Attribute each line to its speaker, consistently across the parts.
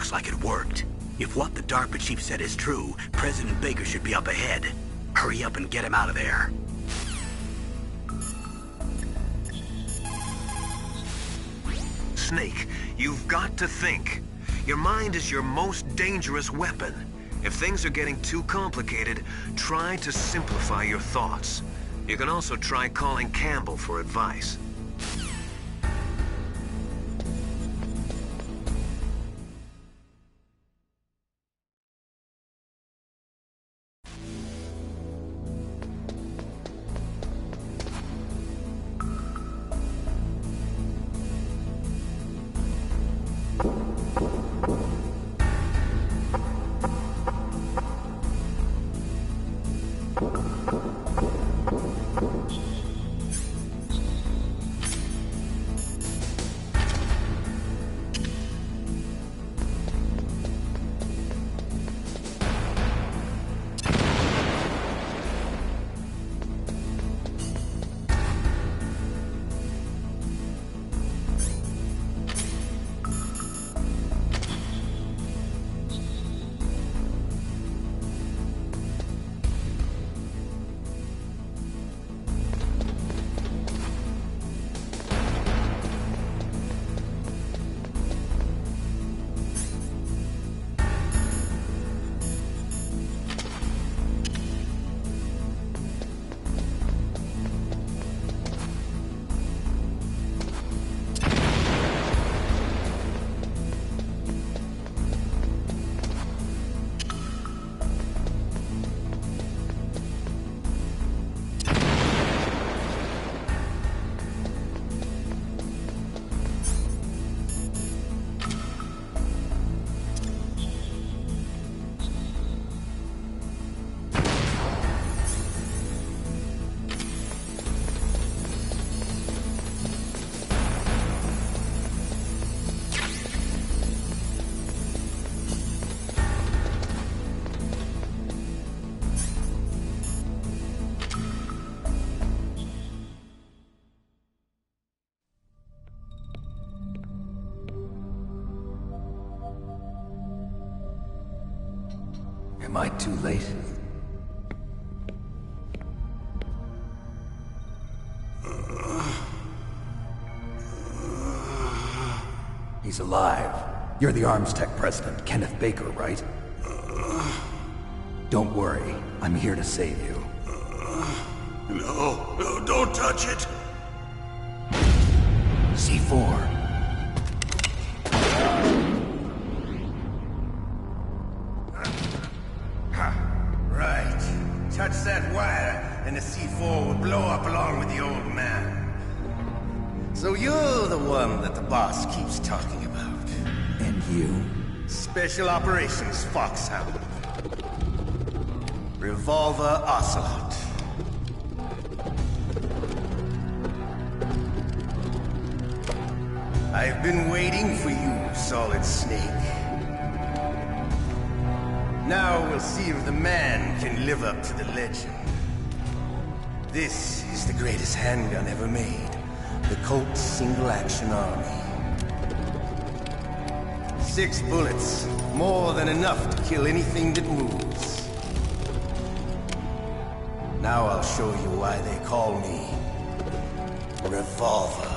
Speaker 1: Looks like it worked. If what the DARPA chief said is true, President Baker should be up ahead. Hurry up and get him out of there.
Speaker 2: Snake, you've got to think. Your mind is your most dangerous weapon. If things are getting too complicated, try to simplify your thoughts. You can also try calling Campbell for advice.
Speaker 3: Am I too late? He's alive. You're the Arms Tech president, Kenneth Baker, right? Don't worry. I'm here to save you.
Speaker 4: No, don't touch it!
Speaker 3: C4.
Speaker 4: Right. Touch that wire, and the C4 will blow up along with the old man. So you're the one that the boss keeps talking about.
Speaker 3: And you?
Speaker 4: Special Operations Foxhound. Revolver Ocelot. I've been waiting for you, Solid Snake. Now we'll see if the man can live up to the legend. This is the greatest handgun ever made. The Colt Single Action Army. 6 bullets, more than enough to kill anything that moves. Now I'll show you why they call me Revolver.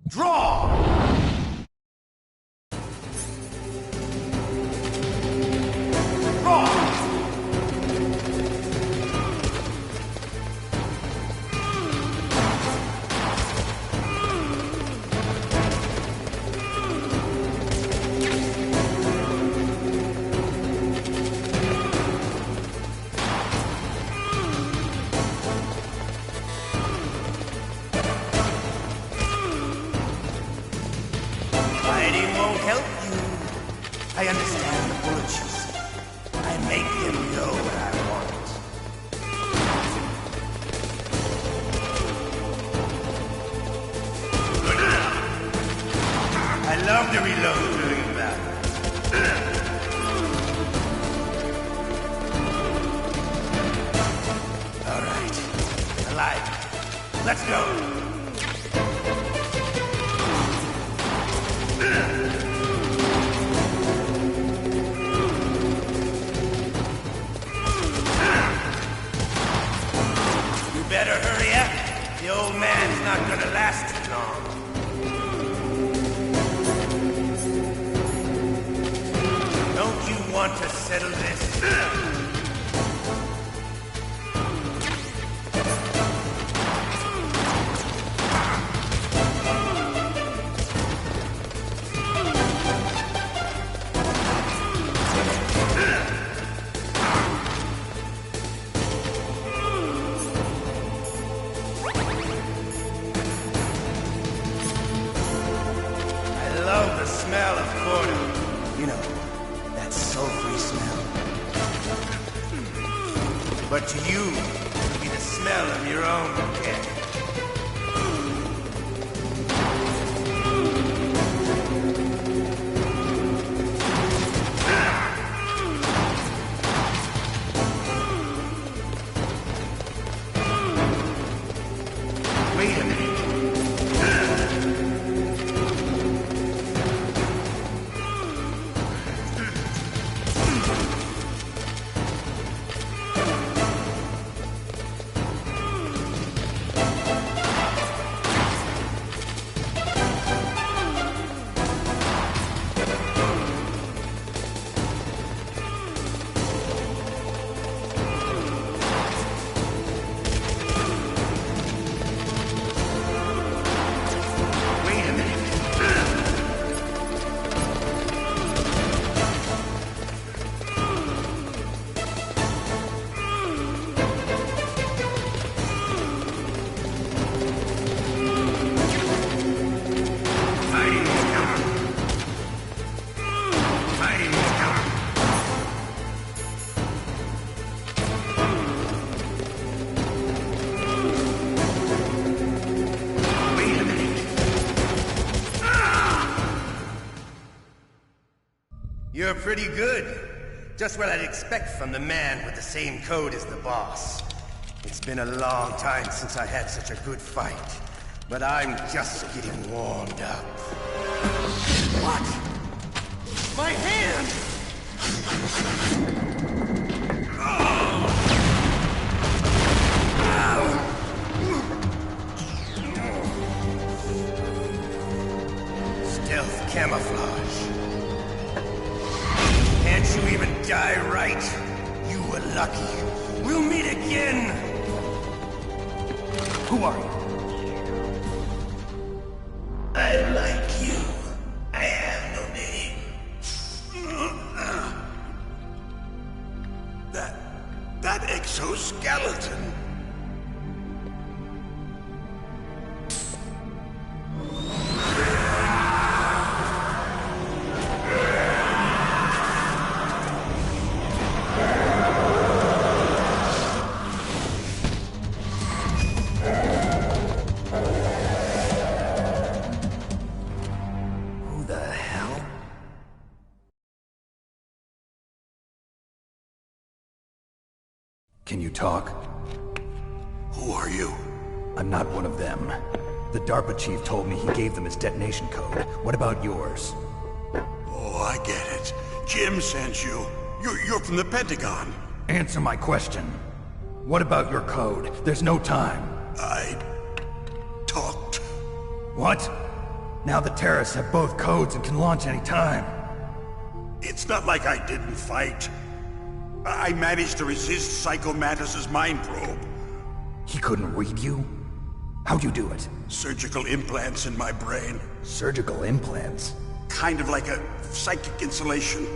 Speaker 4: Draw! I understand the bullets you see. I make them go where I want. I love to reload during battle. All right. Alive. Let's go. not gonna last too long. Don't you want to settle this? Smell of quarter. You know, that sulfury smell. But to you, it'll be the smell of your own death. Wait a minute. You're pretty good. Just what I'd expect from the man with the same code as the boss. It's been a long time since I had such a good fight, but I'm just getting warmed up. What? My hand! Stealth camouflage. Can't you even die right? You were lucky. We'll meet again! Who are you? I like you. I have no name. That exoskeleton.
Speaker 3: Can you talk?
Speaker 1: Who are you?
Speaker 3: I'm not one of them. The DARPA chief told me he gave them his detonation code. What about yours?
Speaker 1: Oh, I get it. Jim sent you. You're from the Pentagon.
Speaker 3: Answer my question. What about your code? There's no time.
Speaker 1: I talked.
Speaker 3: What? Now the terrorists have both codes and can launch any time.
Speaker 1: It's not like I didn't fight. I managed to resist Psycho Mantis's mind probe.
Speaker 3: He couldn't read you? How'd you do it?
Speaker 1: Surgical implants in my brain.
Speaker 3: Surgical implants?
Speaker 1: Kind of like a psychic insulation.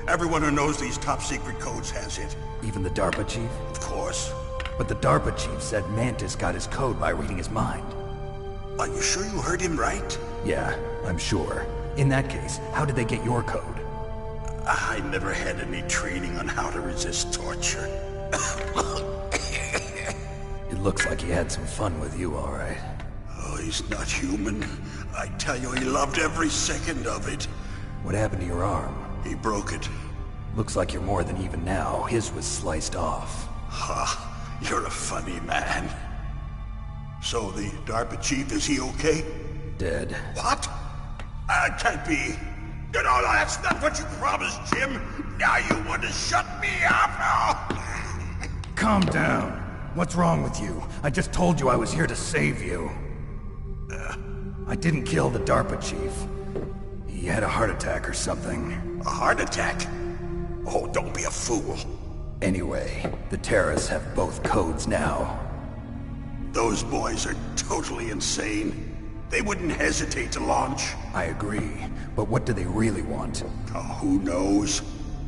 Speaker 1: Everyone who knows these top-secret codes has it.
Speaker 3: Even the DARPA chief?
Speaker 1: Of course.
Speaker 3: But the DARPA chief said Mantis got his code by reading his mind.
Speaker 1: Are you sure you heard him right?
Speaker 3: Yeah, I'm sure. In that case, how did they get your code?
Speaker 1: I never had any training on how to resist torture.
Speaker 3: It looks like he had some fun with you, all right.
Speaker 1: Oh, he's not human. I tell you, he loved every second of it.
Speaker 3: What happened to your arm?
Speaker 1: He broke it.
Speaker 3: Looks like you're more than even now. His was sliced off.
Speaker 1: Ha, you're a funny man. So the DARPA chief, is he okay?
Speaker 3: Dead.
Speaker 1: What? Can't be. You know, that's not what you promised, Jim. Now you want to shut me up?
Speaker 3: Calm down. What's wrong with you? I just told you I was here to save you. I didn't kill the DARPA chief. He had a heart attack or something.
Speaker 1: A heart attack? Oh, don't be a fool.
Speaker 3: Anyway, the terrorists have both codes now.
Speaker 1: Those boys are totally insane. They wouldn't hesitate to launch.
Speaker 3: I agree, but what do they really want?
Speaker 1: Oh, who knows?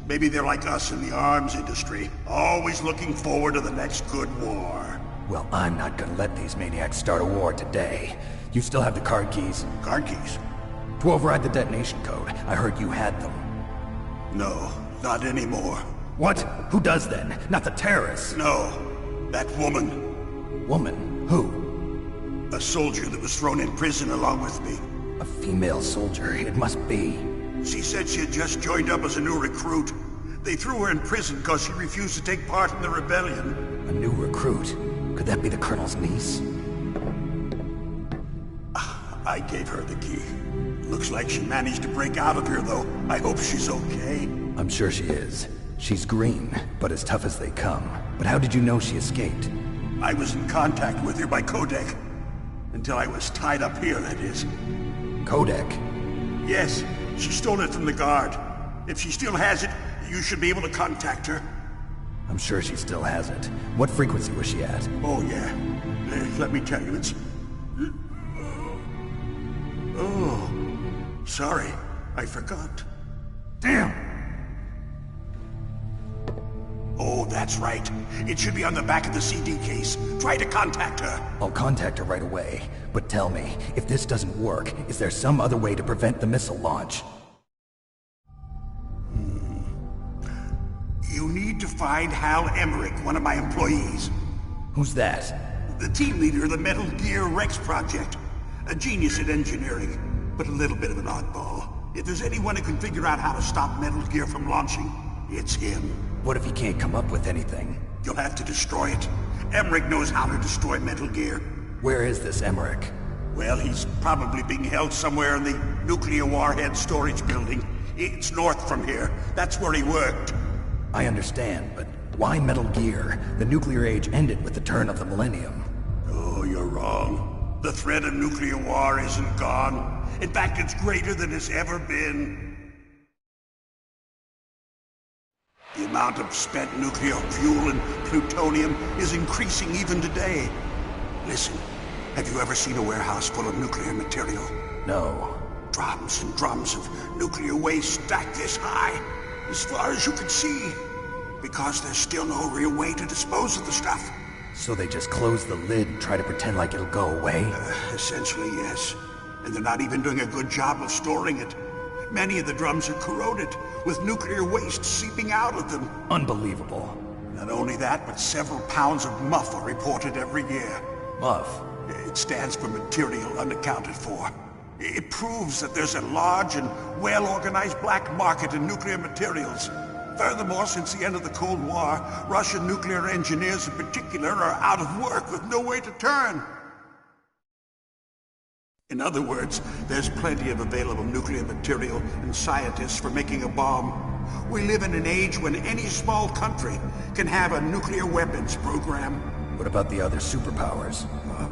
Speaker 1: Maybe they're like us in the arms industry, always looking forward to the next good war.
Speaker 3: Well, I'm not gonna let these maniacs start a war today. You still have the card keys?
Speaker 1: Card keys?
Speaker 3: To override the detonation code. I heard you had them.
Speaker 1: No, not anymore.
Speaker 3: What? Who does then? Not the terrorists.
Speaker 1: No, that woman.
Speaker 3: Woman? Who?
Speaker 1: A soldier that was thrown in prison along with me.
Speaker 3: A female soldier, it must be.
Speaker 1: She said she had just joined up as a new recruit. They threw her in prison because she refused to take part in the rebellion.
Speaker 3: A new recruit? Could that be the Colonel's niece?
Speaker 1: I gave her the key. Looks like she managed to break out of here, though. I hope she's okay.
Speaker 3: I'm sure she is. She's green, but as tough as they come. But how did you know she escaped?
Speaker 1: I was in contact with her by codec. Until I was tied up here, that is.
Speaker 3: Codec?
Speaker 1: Yes, she stole it from the guard. If she still has it, you should be able to contact her.
Speaker 3: I'm sure she still has it. What frequency was she at?
Speaker 1: Oh, yeah. Let me tell you, it's... Oh, sorry. I forgot.
Speaker 3: Damn!
Speaker 1: Oh, that's right. It should be on the back of the CD case. Try to contact her.
Speaker 3: I'll contact her right away. But tell me, if this doesn't work, is there some other way to prevent the missile launch?
Speaker 1: You need to find Hal Emmerich, one of my employees.
Speaker 3: Who's that?
Speaker 1: The team leader of the Metal Gear Rex project. A genius at engineering, but a little bit of an oddball. If there's anyone who can figure out how to stop Metal Gear from launching, it's him.
Speaker 3: What if he can't come up with anything?
Speaker 1: You'll have to destroy it. Emmerich knows how to destroy Metal Gear.
Speaker 3: Where is this Emmerich?
Speaker 1: Well, he's probably being held somewhere in the nuclear warhead storage building. It's north from here. That's where he worked.
Speaker 3: I understand, but why Metal Gear? The nuclear age ended with the turn of the millennium.
Speaker 1: Oh, you're wrong. The threat of nuclear war isn't gone. In fact, it's greater than it's ever been. The amount of spent nuclear fuel and plutonium is increasing even today. Listen, have you ever seen a warehouse full of nuclear material?
Speaker 3: No.
Speaker 1: Drums and drums of nuclear waste stacked this high, as far as you can see. Because there's still no real way to dispose of the stuff.
Speaker 3: So they just close the lid and try to pretend like it'll go away?
Speaker 1: Essentially, yes. And they're not even doing a good job of storing it. Many of the drums are corroded, with nuclear waste seeping out of them.
Speaker 3: Unbelievable.
Speaker 1: Not only that, but several pounds of MUF are reported every year.
Speaker 3: MUF?
Speaker 1: It stands for material unaccounted for. It proves that there's a large and well-organized black market in nuclear materials. Furthermore, since the end of the Cold War, Russian nuclear engineers in particular are out of work with no way to turn. In other words, there's plenty of available nuclear material and scientists for making a bomb. We live in an age when any small country can have a nuclear weapons program.
Speaker 3: What about the other superpowers?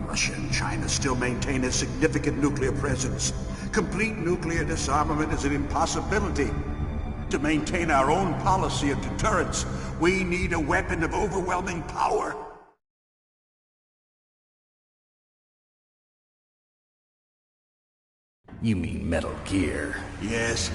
Speaker 1: Russia and China still maintain a significant nuclear presence. Complete nuclear disarmament is an impossibility. To maintain our own policy of deterrence, we need a weapon of overwhelming power.
Speaker 3: You mean Metal Gear?
Speaker 1: Yes.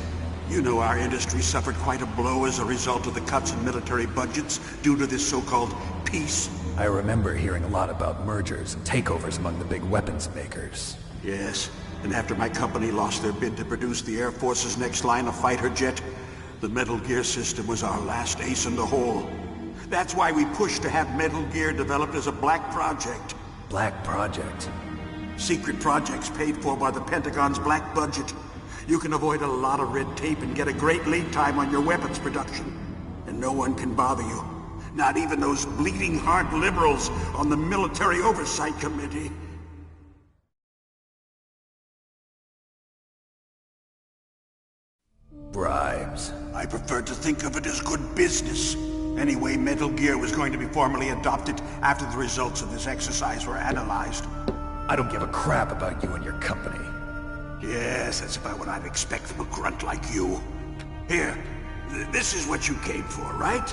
Speaker 1: You know our industry suffered quite a blow as a result of the cuts in military budgets due to this so-called peace.
Speaker 3: I remember hearing a lot about mergers and takeovers among the big weapons makers.
Speaker 1: Yes, and after my company lost their bid to produce the Air Force's next line of fighter jet, the Metal Gear system was our last ace in the hole. That's why we pushed to have Metal Gear developed as a black project.
Speaker 3: Black project?
Speaker 1: Secret projects paid for by the Pentagon's black budget. You can avoid a lot of red tape and get a great lead time on your weapons production. And no one can bother you. Not even those bleeding heart liberals on the Military Oversight Committee.
Speaker 3: Bribes.
Speaker 1: I prefer to think of it as good business. Anyway, Metal Gear was going to be formally adopted after the results of this exercise were analyzed.
Speaker 3: I don't give a crap about you and your company.
Speaker 1: Yes, that's about what I'd expect from a grunt like you. Here, this is what you came for, right?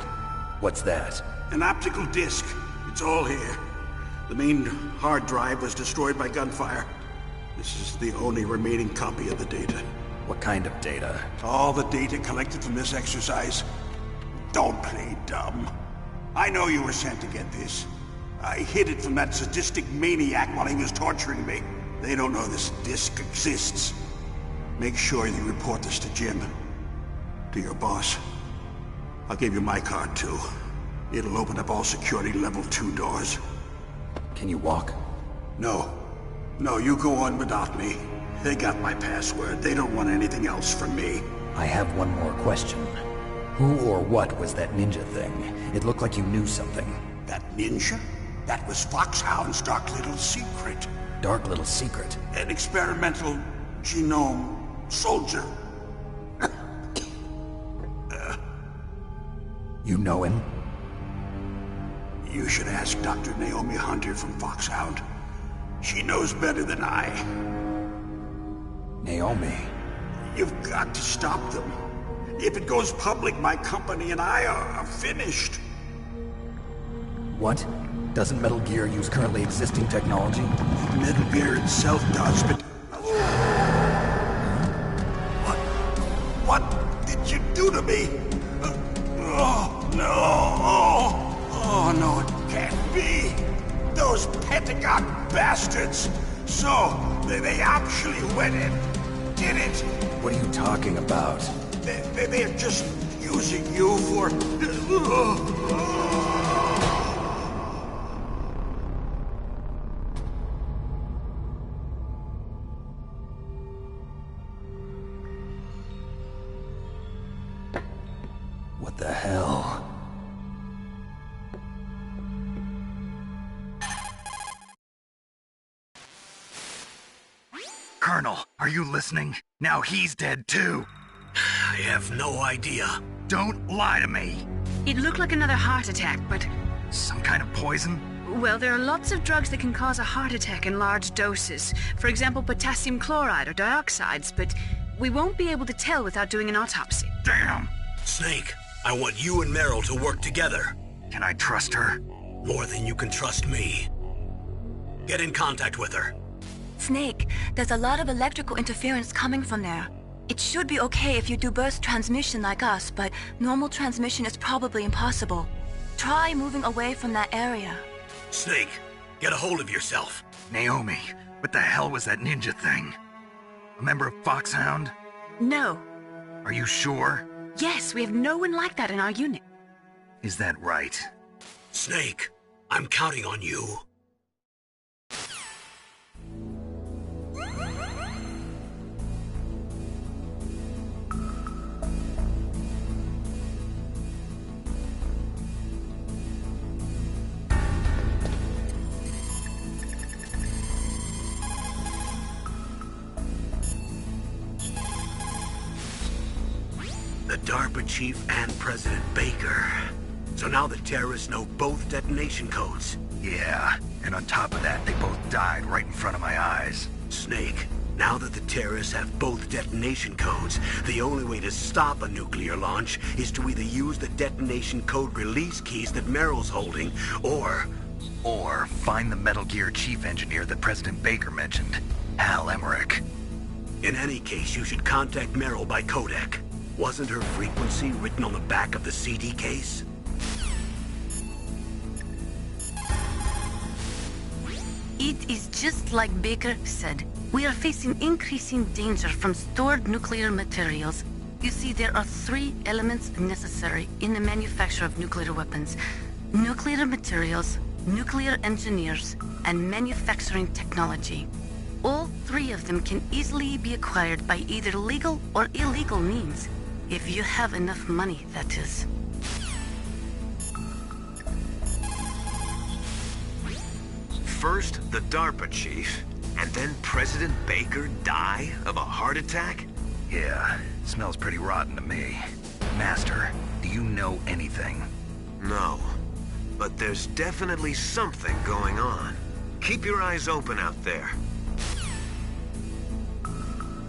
Speaker 3: What's that?
Speaker 1: An optical disc. It's all here. The main hard drive was destroyed by gunfire. This is the only remaining copy of the data.
Speaker 3: What kind of data?
Speaker 1: All the data collected from this exercise. Don't play dumb. I know you were sent to get this. I hid it from that sadistic maniac while he was torturing me. They don't know this disc exists. Make sure you report this to Jim. To your boss. I'll give you my card too. It'll open up all security level 2 doors.
Speaker 3: Can you walk?
Speaker 1: No. No, you go on without me. They got my password. They don't want anything else from me.
Speaker 3: I have one more question. Who or what was that ninja thing? It looked like you knew something.
Speaker 1: That ninja? That was Foxhound's dark little secret.
Speaker 3: Dark little secret?
Speaker 1: An experimental genome soldier.
Speaker 3: You know him?
Speaker 1: You should ask Dr. Naomi Hunter from Foxhound. She knows better than I.
Speaker 3: Naomi?
Speaker 1: You've got to stop them. If it goes public, my company and I are finished.
Speaker 3: What? Doesn't Metal Gear use currently existing technology?
Speaker 1: Metal Gear itself does, but... What did you do to me? Oh, no. Oh, no, it can't be. Those Pentagon bastards. So, they actually went in, did it.
Speaker 3: What are you talking about?
Speaker 1: They're just using you for...
Speaker 3: What the hell?
Speaker 5: Colonel, are you listening? Now he's dead too.
Speaker 6: I have no idea.
Speaker 5: Don't lie to me.
Speaker 7: It looked like another heart attack, but...
Speaker 5: Some kind of poison?
Speaker 7: Well, there are lots of drugs that can cause a heart attack in large doses. For example, potassium chloride or dioxides, but we won't be able to tell without doing an autopsy.
Speaker 5: Damn!
Speaker 6: Snake, I want you and Meryl to work together.
Speaker 5: Can I trust her?
Speaker 6: More than you can trust me. Get in contact with her.
Speaker 8: Snake, there's a lot of electrical interference coming from there. It should be okay if you do burst transmission like us, but normal transmission is probably impossible. Try moving away from that area.
Speaker 6: Snake, get a hold of yourself.
Speaker 5: Naomi, what the hell was that ninja thing? A member of Foxhound?
Speaker 7: No.
Speaker 5: Are you sure?
Speaker 7: Yes, we have no one like that in our unit.
Speaker 5: Is that right?
Speaker 6: Snake, I'm counting on you. The DARPA chief and President Baker. So now the terrorists know both detonation codes.
Speaker 5: Yeah, and on top of that, they both died right in front of my eyes.
Speaker 6: Snake, now that the terrorists have both detonation codes, the only way to stop a nuclear launch is to either use the detonation code release keys that Meryl's holding, or
Speaker 5: find the Metal Gear chief engineer that President Baker mentioned, Hal Emmerich.
Speaker 6: in any case, you should contact Meryl by codec. Wasn't her frequency written on the back of the CD case?
Speaker 9: It is just like Baker said. We are facing increasing danger from stored nuclear materials. You see, there are 3 elements necessary in the manufacture of nuclear weapons: nuclear materials, nuclear engineers, and manufacturing technology. All 3 of them can easily be acquired by either legal or illegal means. If you have enough money, that is.
Speaker 2: First, the DARPA chief, and then President Baker die of a heart attack?
Speaker 5: Yeah, smells pretty rotten to me. Master, do you know anything?
Speaker 2: No, but there's definitely something going on. Keep your eyes open out there.
Speaker 9: It is just like Baker said. We are facing increasing danger from stored nuclear materials. You see, there are 3 elements necessary in the manufacture of nuclear weapons: nuclear materials, nuclear engineers, and manufacturing technology. All 3 of them can easily be acquired by either legal or illegal means. If you have enough money, that is.
Speaker 2: First, the DARPA chief, and then President Baker die of a heart attack?
Speaker 5: Yeah, smells pretty rotten to me. Master, do you know anything?
Speaker 2: No, but there's definitely something going on. Keep your eyes open out there.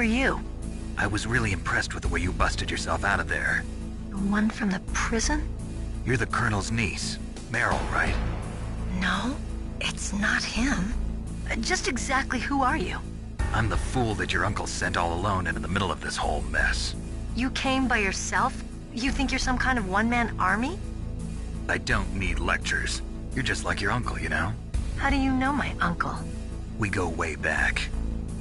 Speaker 9: you?
Speaker 5: I was really impressed with the way you busted yourself out of there.
Speaker 9: The one from the prison?
Speaker 5: You're the Colonel's niece, Meryl, right?
Speaker 9: No, it's not him. Just exactly who are you?
Speaker 5: I'm the fool that your uncle sent all alone into the middle of this whole mess.
Speaker 9: You came by yourself? You think you're some kind of one-man army?
Speaker 5: I don't need lectures. You're just like your uncle, you know?
Speaker 9: How do you know my uncle?
Speaker 5: We go way back.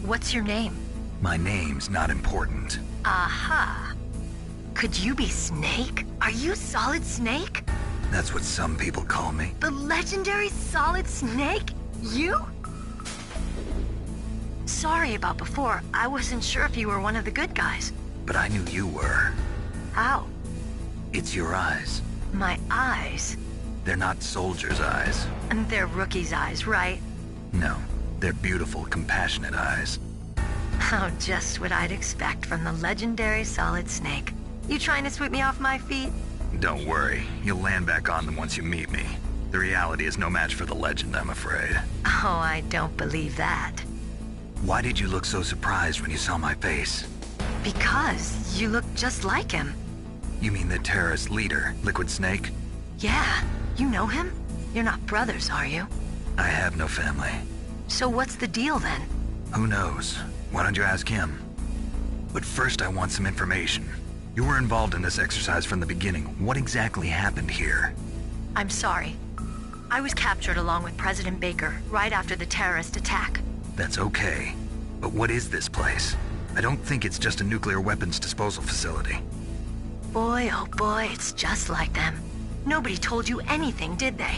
Speaker 9: What's your name?
Speaker 5: My name's not important.
Speaker 9: Aha. Could you be Snake? Are you Solid Snake?
Speaker 5: That's what some people call me.
Speaker 9: The legendary Solid Snake? You? Sorry about before. I wasn't sure if you were one of the good guys.
Speaker 5: But I knew you were.
Speaker 9: How?
Speaker 5: It's your eyes.
Speaker 9: My eyes?
Speaker 5: They're not soldiers' eyes.
Speaker 9: And they're rookies' eyes, right?
Speaker 5: No, they're beautiful, compassionate eyes.
Speaker 9: Oh, just what I'd expect from the legendary Solid Snake. You trying to sweep me off my feet?
Speaker 5: Don't worry, you'll land back on them once you meet me. The reality is no match for the legend, I'm afraid.
Speaker 9: Oh, I don't believe that.
Speaker 5: Why did you look so surprised when you saw my face?
Speaker 9: Because you look just like him.
Speaker 5: You mean the terrorist leader, Liquid Snake?
Speaker 9: Yeah, you know him? You're not brothers, are you?
Speaker 5: I have no family.
Speaker 9: So what's the deal then?
Speaker 5: Who knows? Why don't you ask him? But first I want some information. You were involved in this exercise from the beginning. What exactly happened here?
Speaker 9: I'm sorry. I was captured along with President Baker right after the terrorist attack.
Speaker 5: That's okay. But what is this place? I don't think it's just a nuclear weapons disposal facility.
Speaker 9: Boy, oh boy, it's just like them. Nobody told you anything, did they?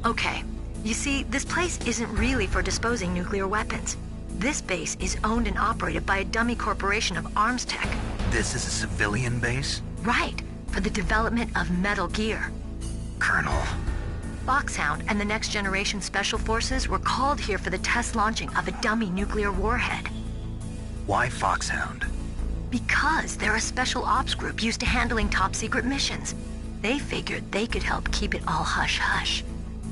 Speaker 9: Okay, you see, this place isn't really for disposing nuclear weapons. This base is owned and operated by a dummy corporation of arms tech.
Speaker 5: This is a civilian base?
Speaker 9: Right, for the development of Metal Gear.
Speaker 5: Colonel.
Speaker 9: Foxhound and the Next Generation Special Forces were called here for the test launching of a dummy nuclear warhead.
Speaker 5: Why Foxhound?
Speaker 9: Because they're a special ops group used to handling top-secret missions. They figured they could help keep it all hush-hush.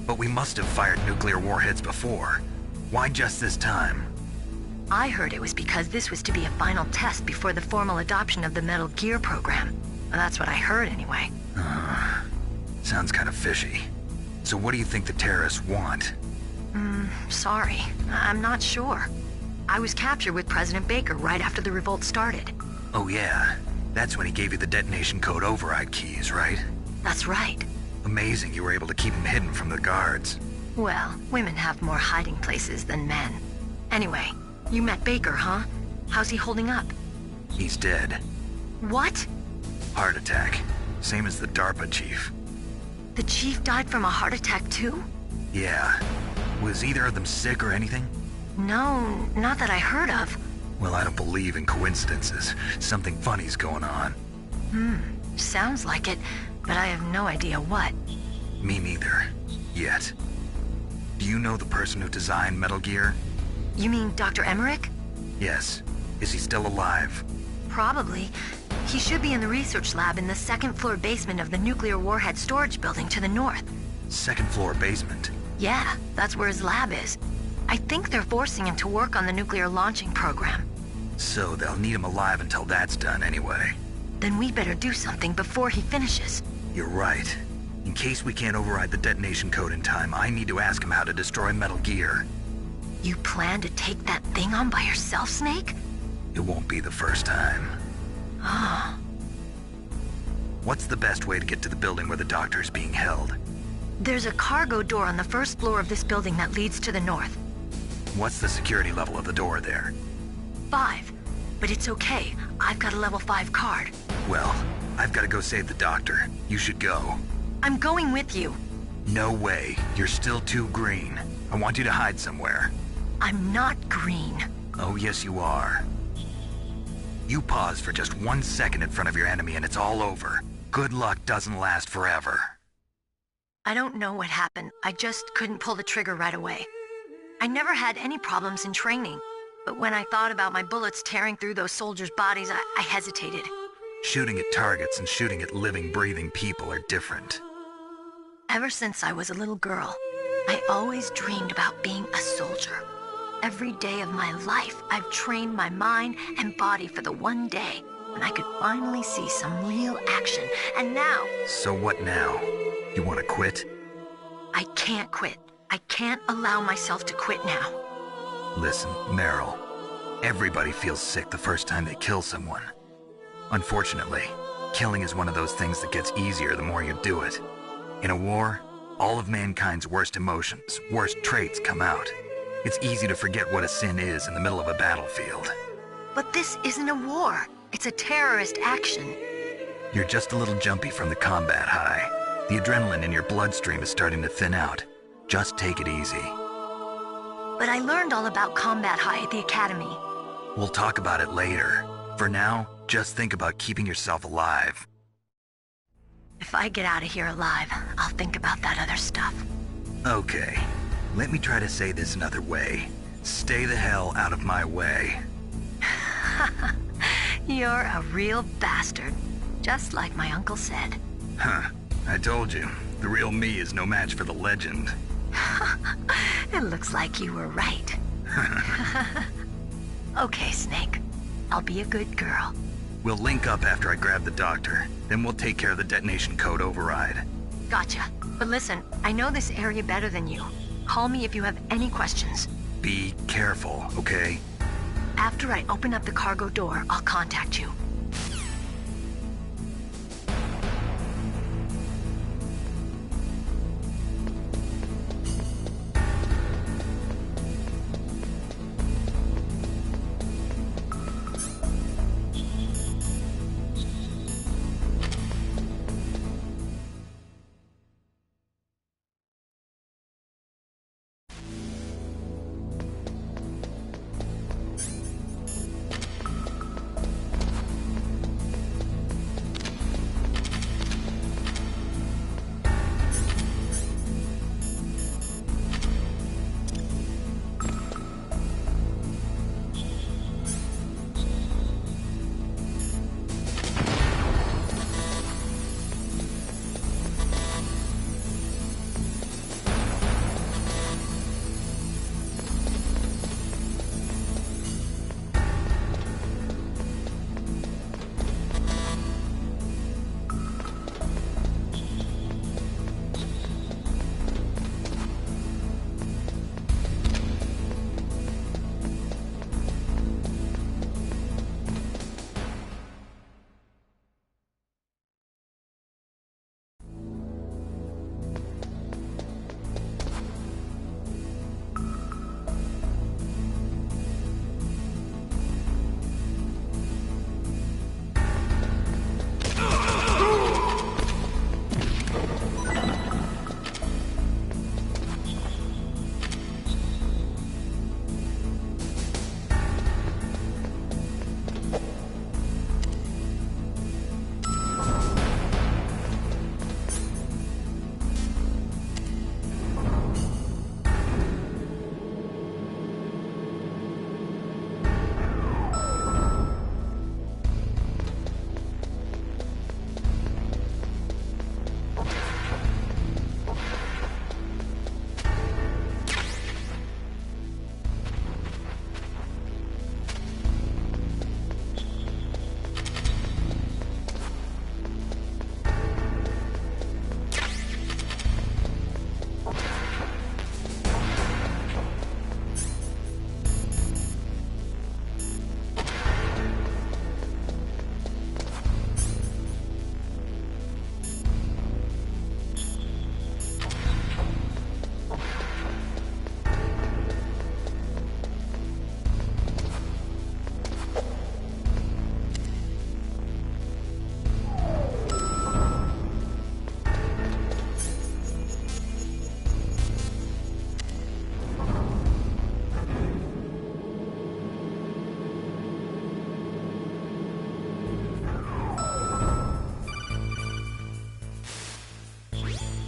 Speaker 5: But we must have fired nuclear warheads before. Why just this time?
Speaker 9: I heard it was because this was to be a final test before the formal adoption of the Metal Gear program. That's what I heard anyway.
Speaker 5: Sounds kind of fishy. So what do you think the terrorists want?
Speaker 9: Sorry. I'm not sure. I was captured with President Baker right after the revolt started.
Speaker 5: Oh yeah, that's when he gave you the detonation code override keys, right?
Speaker 9: That's right.
Speaker 5: Amazing you were able to keep him hidden from the guards.
Speaker 9: Well, women have more hiding places than men. Anyway, you met Baker, huh? How's he holding up?
Speaker 5: He's dead.
Speaker 9: What?
Speaker 5: Heart attack. Same as the DARPA chief.
Speaker 9: The chief died from a heart attack too?
Speaker 5: Yeah. Was either of them sick or anything?
Speaker 9: No, not that I heard of.
Speaker 5: Well, I don't believe in coincidences. Something funny's going on.
Speaker 9: Sounds like it, but I have no idea what.
Speaker 5: Me neither. Yet. Do you know the person who designed Metal Gear?
Speaker 9: You mean Dr. Emmerich?
Speaker 5: Yes. Is he still alive?
Speaker 9: Probably. He should be in the research lab in the second-floor basement of the nuclear warhead storage building to the north.
Speaker 5: Second floor basement?
Speaker 9: Yeah, that's where his lab is. I think they're forcing him to work on the nuclear launching program.
Speaker 5: So they'll need him alive until that's done anyway.
Speaker 9: Then we better do something before he finishes.
Speaker 5: You're right. In case we can't override the detonation code in time, I need to ask him how to destroy Metal Gear.
Speaker 9: You plan to take that thing on by yourself, Snake?
Speaker 5: It won't be the first time. What's the best way to get to the building where the doctor is being held?
Speaker 9: There's a cargo door on the first floor of this building that leads to the north.
Speaker 5: What's the security level of the door there?
Speaker 9: 5. But it's okay. I've got a level 5 card.
Speaker 5: Well, I've got to go save the doctor. You should go.
Speaker 9: I'm going with you.
Speaker 5: No way. You're still too green. I want you to hide somewhere.
Speaker 9: I'm not green.
Speaker 5: Oh, yes, you are. You pause for just 1 second in front of your enemy and it's all over. Good luck doesn't last forever.
Speaker 9: I don't know what happened. I just couldn't pull the trigger right away. I never had any problems in training, but when I thought about my bullets tearing through those soldiers' bodies, I hesitated.
Speaker 5: Shooting at targets and shooting at living, breathing people are different.
Speaker 9: Ever since I was a little girl, I always dreamed about being a soldier.
Speaker 10: every day of my life, I've trained my mind and body for the one day when I could finally see some real action. And now...
Speaker 5: So what now? You want to quit?
Speaker 10: I can't quit. I can't allow myself to quit now.
Speaker 5: Listen, Meryl. Everybody feels sick the first time they kill someone. Unfortunately, killing is one of those things that gets easier the more you do it. In a war, all of mankind's worst emotions, worst traits come out. It's easy to forget what a sin is in the middle of a battlefield.
Speaker 10: But this isn't a war. It's a terrorist action.
Speaker 5: You're just a little jumpy from the combat high. The adrenaline in your bloodstream is starting to thin out. Just take it easy.
Speaker 10: But I learned all about combat high at the academy.
Speaker 5: We'll talk about it later. For now, just think about keeping yourself alive.
Speaker 10: If I get out of here alive, I'll think about that other stuff.
Speaker 5: Okay. Let me try to say this another way. Stay the hell out of my way.
Speaker 10: You're a real bastard. Just like my uncle said.
Speaker 5: Huh. I told you. The real me is no match for the legend.
Speaker 10: It looks like you were right. Okay, Snake. I'll be a good girl.
Speaker 5: We'll link up after I grab the doctor. Then we'll take care of the detonation code override.
Speaker 10: Gotcha. But listen, I know this area better than you. Call me if you have any questions.
Speaker 5: Be careful, okay?
Speaker 10: After I open up the cargo door, I'll contact you.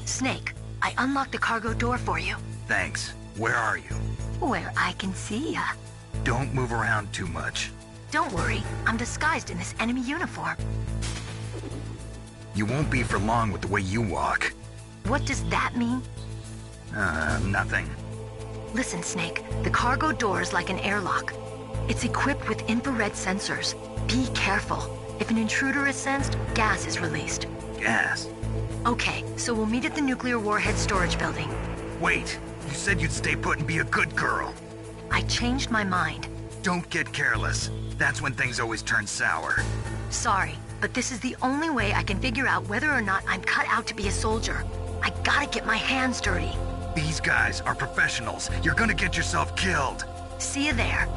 Speaker 10: Snake, I unlocked the cargo door for you.
Speaker 5: Thanks. Where are you?
Speaker 10: Where I can see ya.
Speaker 5: Don't move around too much.
Speaker 10: Don't worry, I'm disguised in this enemy uniform.
Speaker 5: You won't be for long with the way you walk.
Speaker 10: What does that mean?
Speaker 5: Nothing.
Speaker 10: Listen, Snake, the cargo door is like an airlock. It's equipped with infrared sensors. Be careful. If an intruder is sensed, gas is released.
Speaker 5: Gas?
Speaker 10: Okay, so we'll meet at the nuclear warhead storage building.
Speaker 5: Wait, you said you'd stay put and be a good girl.
Speaker 10: I changed my mind.
Speaker 5: Don't get careless. That's when things always turn sour.
Speaker 10: Sorry, but this is the only way I can figure out whether or not I'm cut out to be a soldier. I gotta get my hands dirty.
Speaker 5: These guys are professionals. You're gonna get yourself killed.
Speaker 10: See you there.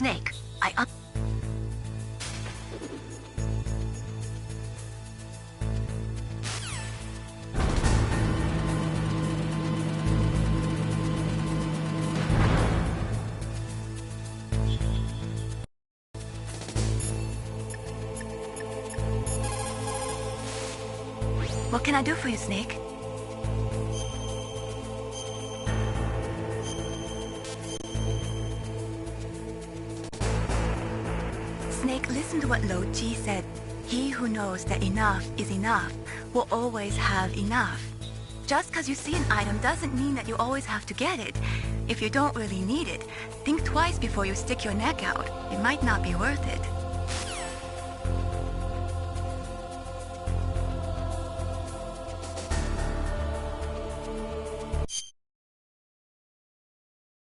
Speaker 10: Snake,
Speaker 8: What can I do for you, Snake? Snake, listen to what Lo Ji said. He who knows that enough is enough will always have enough. Just because you see an item doesn't mean that you always have to get it. If you don't really need it, think twice before you stick your neck out. It might not be worth it.